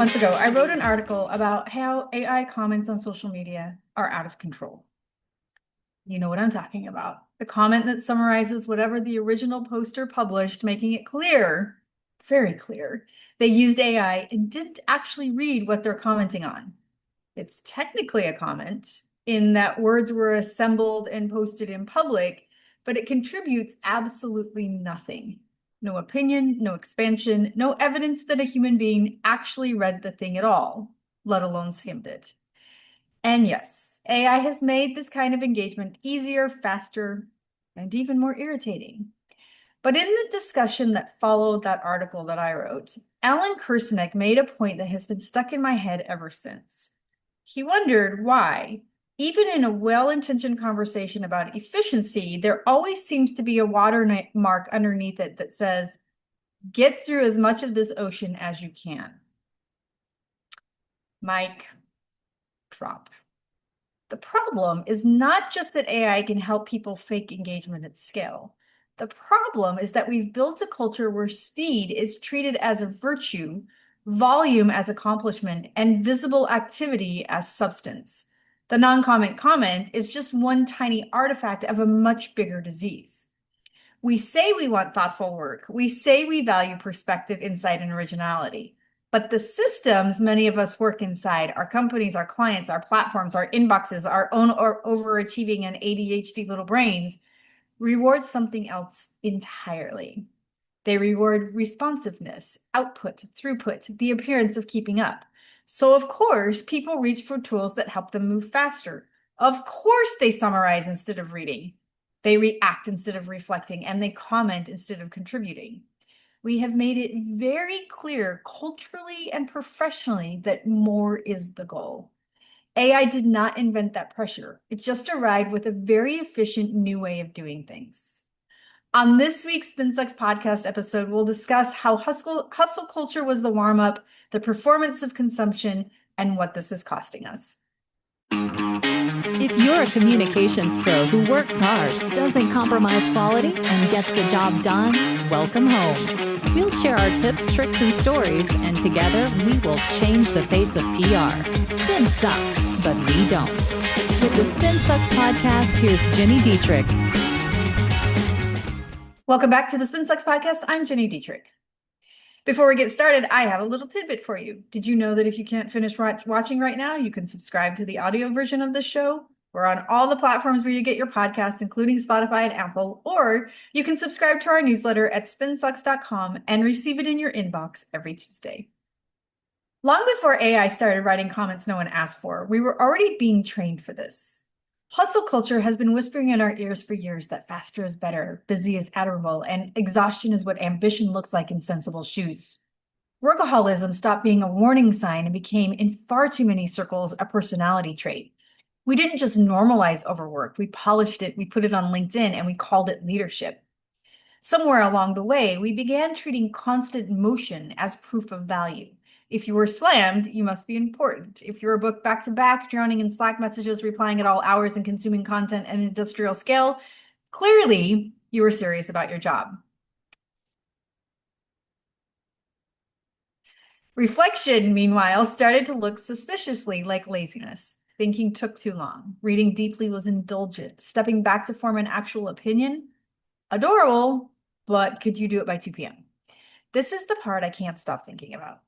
months ago, I wrote an article about how AI comments on social media are out of control. You know what I'm talking about. The comment that summarizes whatever the original poster published, making it clear, very clear, they used AI and didn't actually read what they're commenting on. It's technically a comment in that words were assembled and posted in public, but it contributes absolutely nothing. No opinion, no expansion, no evidence that a human being actually read the thing at all, let alone skimmed it. And yes, AI has made this kind of engagement easier, faster, and even more irritating. But in the discussion that followed that article that I wrote, Alan Kersenek made a point that has been stuck in my head ever since. He wondered why, even in a well-intentioned conversation about efficiency, there always seems to be a watermark underneath it that says, get through as much of this ocean as you can. Mic drop. The problem is not just that AI can help people fake engagement at scale. The problem is that we've built a culture where speed is treated as a virtue, volume as accomplishment, and visible activity as substance. The non-comment comment is just one tiny artifact of a much bigger disease. We say we want thoughtful work. We say we value perspective, insight, and originality. But the systems many of us work inside, our companies, our clients, our platforms, our inboxes, our own overachieving and ADHD little brains, reward something else entirely. They reward responsiveness, output, throughput, the appearance of keeping up. So of course, people reach for tools that help them move faster. Of course, they summarize instead of reading. They react instead of reflecting, and they comment instead of contributing. We have made it very clear culturally and professionally that more is the goal. AI did not invent that pressure. It just arrived with a very efficient new way of doing things. On this week's Spin Sucks podcast episode, we'll discuss how hustle culture was the warm-up, the performance of consumption, and what this is costing us. If you're a communications pro who works hard, doesn't compromise quality, and gets the job done, welcome home. We'll share our tips, tricks, and stories, and together we will change the face of PR. Spin sucks, but we don't. With the Spin Sucks podcast, here's Gini Dietrich. Welcome back to the Spin Sucks podcast. I'm Gini Dietrich. Before we get started, I have a little tidbit for you. Did you know that if you can't finish watching right now, you can subscribe to the audio version of the show? We're on all the platforms where you get your podcasts, including Spotify and Apple, or you can subscribe to our newsletter at spinsucks.com and receive it in your inbox every Tuesday. Long before AI started writing comments no one asked for, we were already being trained for this. Hustle culture has been whispering in our ears for years that faster is better, busy is admirable, and exhaustion is what ambition looks like in sensible shoes. Workaholism stopped being a warning sign and became, in far too many circles, a personality trait. We didn't just normalize overwork, we polished it, we put it on LinkedIn, and we called it leadership. Somewhere along the way, we began treating constant motion as proof of value. If you were slammed, you must be important. If you were booked back to back, drowning in Slack messages, replying at all hours, and consuming content at an industrial scale, clearly you were serious about your job. Reflection, meanwhile, started to look suspiciously like laziness. Thinking took too long. Reading deeply was indulgent. Stepping back to form an actual opinion, adorable, but could you do it by 2 p.m.? This is the part I can't stop thinking about.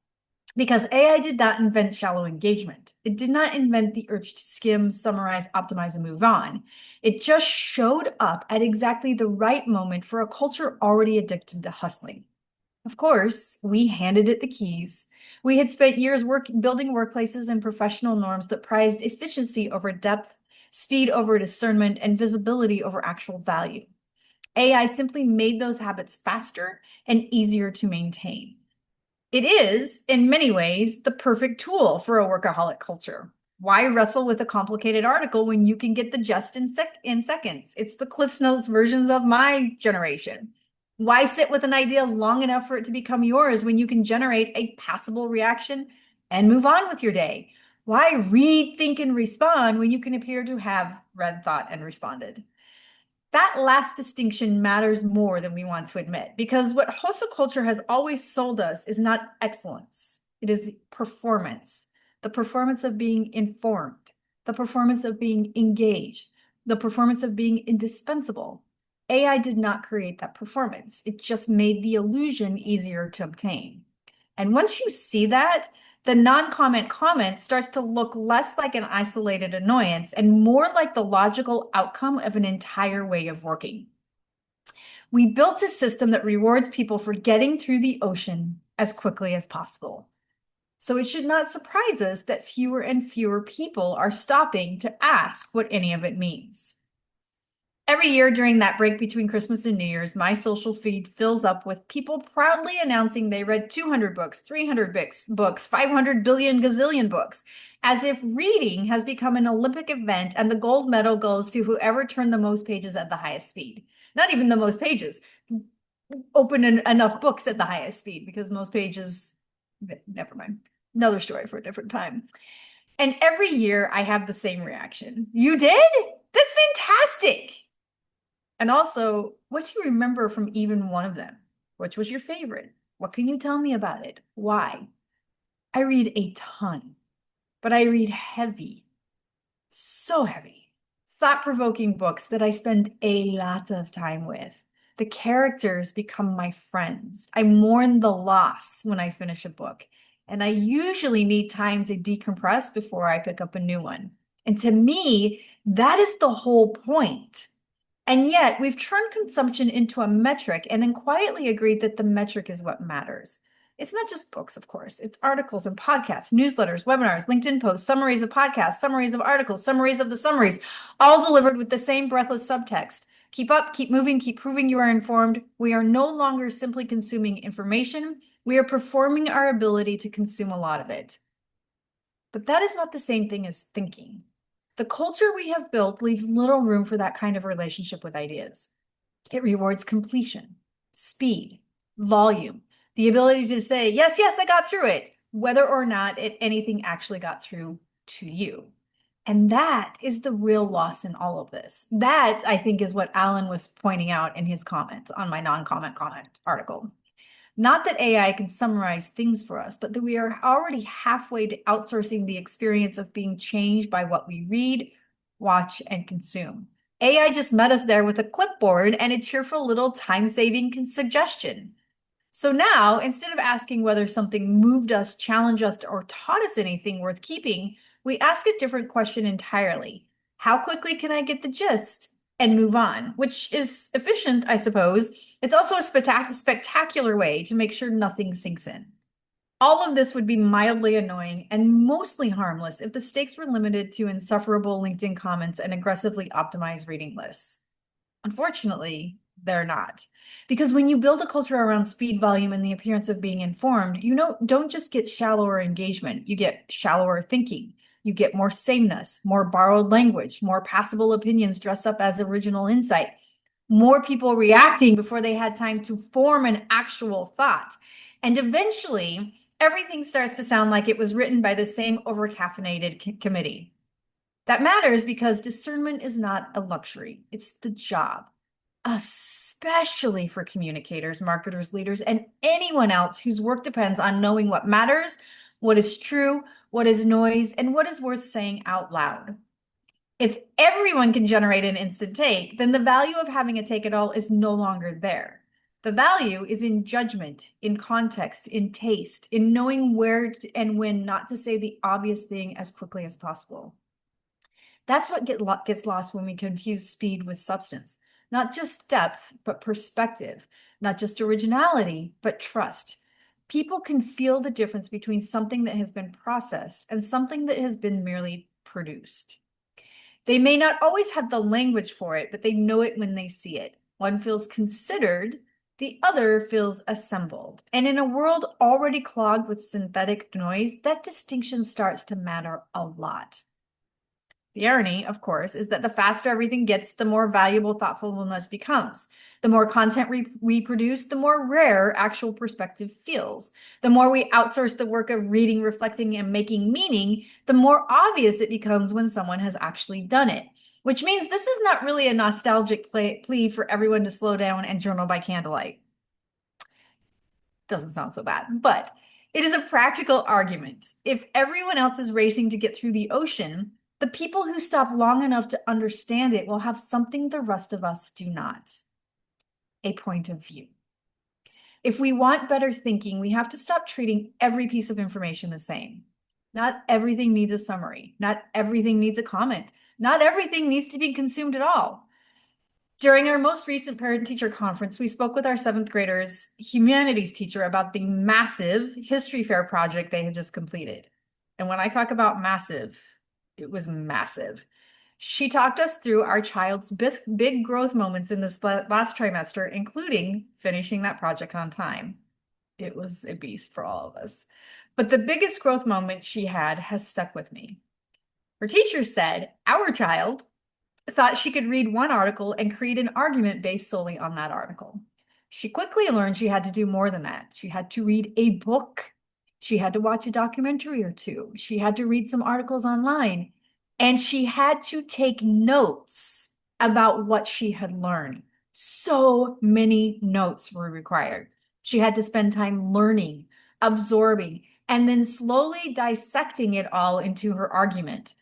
Because AI did not invent shallow engagement. It did not invent the urge to skim, summarize, optimize, and move on. It just showed up at exactly the right moment for a culture already addicted to hustling. Of course, we handed it the keys. We had spent years building workplaces and professional norms that prized efficiency over depth, speed over discernment, and visibility over actual value. AI simply made those habits faster and easier to maintain. It is, in many ways, the perfect tool for a workaholic culture. Why wrestle with a complicated article when you can get the gist in seconds? It's the Cliff's Notes versions of my generation. Why sit with an idea long enough for it to become yours when you can generate a passable reaction and move on with your day? Why read, think, and respond when you can appear to have read, thought, and responded? That last distinction matters more than we want to admit, because what hustle culture has always sold us is not excellence. It is performance, the performance of being informed, the performance of being engaged, the performance of being indispensable. AI did not create that performance. It just made the illusion easier to obtain. And once you see that, the non-comment comment starts to look less like an isolated annoyance and more like the logical outcome of an entire way of working. We built a system that rewards people for getting through the ocean as quickly as possible. So it should not surprise us that fewer and fewer people are stopping to ask what any of it means. Every year during that break between Christmas and New Year's, my social feed fills up with people proudly announcing they read 200 books, 300 books, 500 billion gazillion books, as if reading has become an Olympic event and the gold medal goes to whoever turned the most pages at the highest speed. Not even the most pages, open enough books at the highest speed, because most pages, never mind, another story for a different time. And every year I have the same reaction. You did? That's fantastic. And also, what do you remember from even one of them? Which was your favorite? What can you tell me about it? Why? I read a ton, but I read heavy, so heavy, thought-provoking books that I spend a lot of time with. The characters become my friends. I mourn the loss when I finish a book, and I usually need time to decompress before I pick up a new one. And to me, that is the whole point. And yet we've turned consumption into a metric and then quietly agreed that the metric is what matters. It's not just books, of course. It's articles and podcasts, newsletters, webinars, LinkedIn posts, summaries of podcasts, summaries of articles, summaries of the summaries, all delivered with the same breathless subtext. Keep up, keep moving, keep proving you are informed. We are no longer simply consuming information. We are performing our ability to consume a lot of it. But that is not the same thing as thinking. The culture we have built leaves little room for that kind of relationship with ideas. It rewards completion, speed, volume, the ability to say, yes, yes, I got through it, whether or not anything actually got through to you. And that is the real loss in all of this. That, I think, is what Alan was pointing out in his comment on my non-comment comment article. Not that AI can summarize things for us, but that we are already halfway to outsourcing the experience of being changed by what we read, watch, and consume. AI just met us there with a clipboard and a cheerful little time-saving suggestion. So now, instead of asking whether something moved us, challenged us, or taught us anything worth keeping, we ask a different question entirely. How quickly can I get the gist and move on? Which is efficient, I suppose. It's also a spectacular way to make sure nothing sinks in. All of this would be mildly annoying and mostly harmless if the stakes were limited to insufferable LinkedIn comments and aggressively optimized reading lists. Unfortunately, they're not. Because when you build a culture around speed, volume, and the appearance of being informed, you don't just get shallower engagement, you get shallower thinking. You get more sameness, more borrowed language, more passable opinions dressed up as original insight, more people reacting before they had time to form an actual thought. And eventually, everything starts to sound like it was written by the same overcaffeinated committee. That matters because discernment is not a luxury, it's the job, especially for communicators, marketers, leaders, and anyone else whose work depends on knowing what matters, what is true, what is noise, and what is worth saying out loud. If everyone can generate an instant take, then the value of having a take at all is no longer there. The value is in judgment, in context, in taste, in knowing where and when not to say the obvious thing as quickly as possible. That's what gets lost when we confuse speed with substance. Not just depth, but perspective. Not just originality, but trust. People can feel the difference between something that has been processed and something that has been merely produced. They may not always have the language for it, but they know it when they see it. One feels considered, the other feels assembled. And in a world already clogged with synthetic noise, that distinction starts to matter a lot. The irony, of course, is that the faster everything gets, the more valuable thoughtfulness becomes. The more content we produce, the more rare actual perspective feels. The more we outsource the work of reading, reflecting, and making meaning, the more obvious it becomes when someone has actually done it. Which means this is not really a nostalgic plea for everyone to slow down and journal by candlelight. Doesn't sound so bad, but It is a practical argument. If everyone else is racing to get through the ocean, the people who stop long enough to understand it will have something the rest of us do not: a point of view. If we want better thinking, we have to stop treating every piece of information the same. Not everything needs a summary. Not everything needs a comment. Not everything needs to be consumed at all. During our most recent parent-teacher conference, we spoke with our 7th graders' humanities teacher about the massive history fair project they had just completed. And when I talk about massive, it was massive. She talked us through our child's big growth moments in this last trimester, including finishing that project on time. It was a beast for all of us. But the biggest growth moment she had has stuck with me. Her teacher said our child thought she could read one article and create an argument based solely on that article. She quickly learned she had to do more than that. She had to read a book. She had to watch a documentary or two. She had to read some articles online. And she had to take notes about what she had learned. So many notes were required. She had to spend time learning, absorbing, and then slowly dissecting it all into her argument.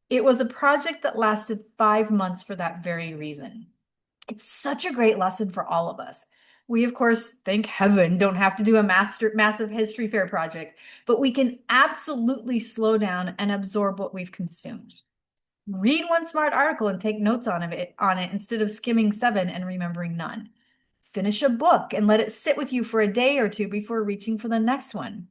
It was a project that lasted 5 months for that very reason. It's such a great lesson for all of us. We, of course, thank heaven, don't have to do a massive history fair project, but we can absolutely slow down and absorb what we've consumed. Read one smart article and take notes on it instead of skimming 7 and remembering none. Finish a book and let it sit with you for a day or two before reaching for the next one.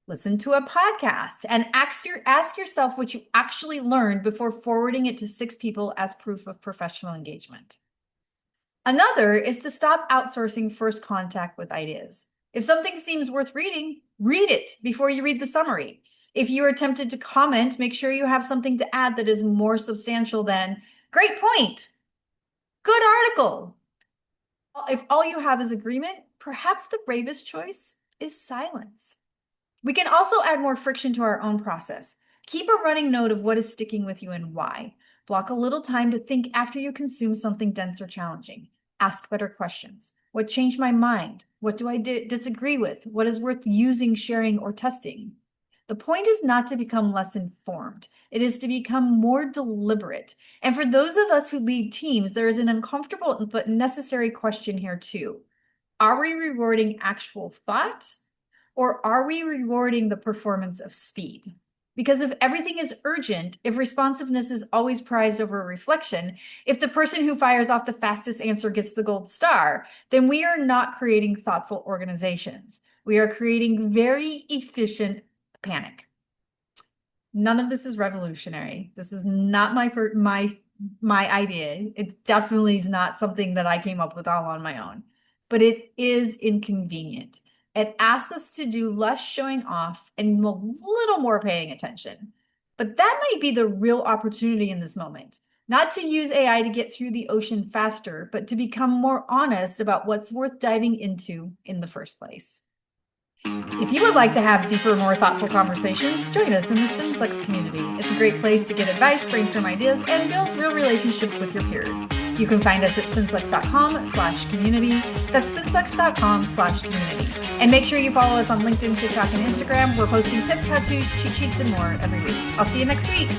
Listen to a podcast and ask yourself what you actually learned before forwarding it to 6 people as proof of professional engagement. Another is to stop outsourcing first contact with ideas. If something seems worth reading, read it before you read the summary. If you are tempted to comment, make sure you have something to add that is more substantial than, "Great point, good article." If all you have is agreement, perhaps the bravest choice is silence. We can also add more friction to our own process. Keep a running note of what is sticking with you and why. Block a little time to think after you consume something dense or challenging. Ask better questions. What changed my mind? What do I disagree with? What is worth using, sharing, or testing? The point is not to become less informed. It is to become more deliberate. And for those of us who lead teams, there is an uncomfortable but necessary question here too. Are we rewarding actual thought, or are we rewarding the performance of speed? Because if everything is urgent, if responsiveness is always prized over reflection, if the person who fires off the fastest answer gets the gold star, then we are not creating thoughtful organizations. We are creating very efficient panic. None of this is revolutionary. This is not my idea. It definitely is not something that I came up with all on my own, but it is inconvenient. It asks us to do less showing off and a little more paying attention. But that might be the real opportunity in this moment. Not to use AI to get through the ocean faster, but to become more honest about what's worth diving into in the first place. If you would like to have deeper, more thoughtful conversations, join us in the SpinSucks community. It's a great place to get advice, brainstorm ideas, and build real relationships with your peers. You can find us at spinsucks.com/community. That's spinsucks.com/community. And make sure you follow us on LinkedIn, TikTok, and Instagram. We're posting tips, how-tos, cheat sheets, and more every week. I'll see you next week.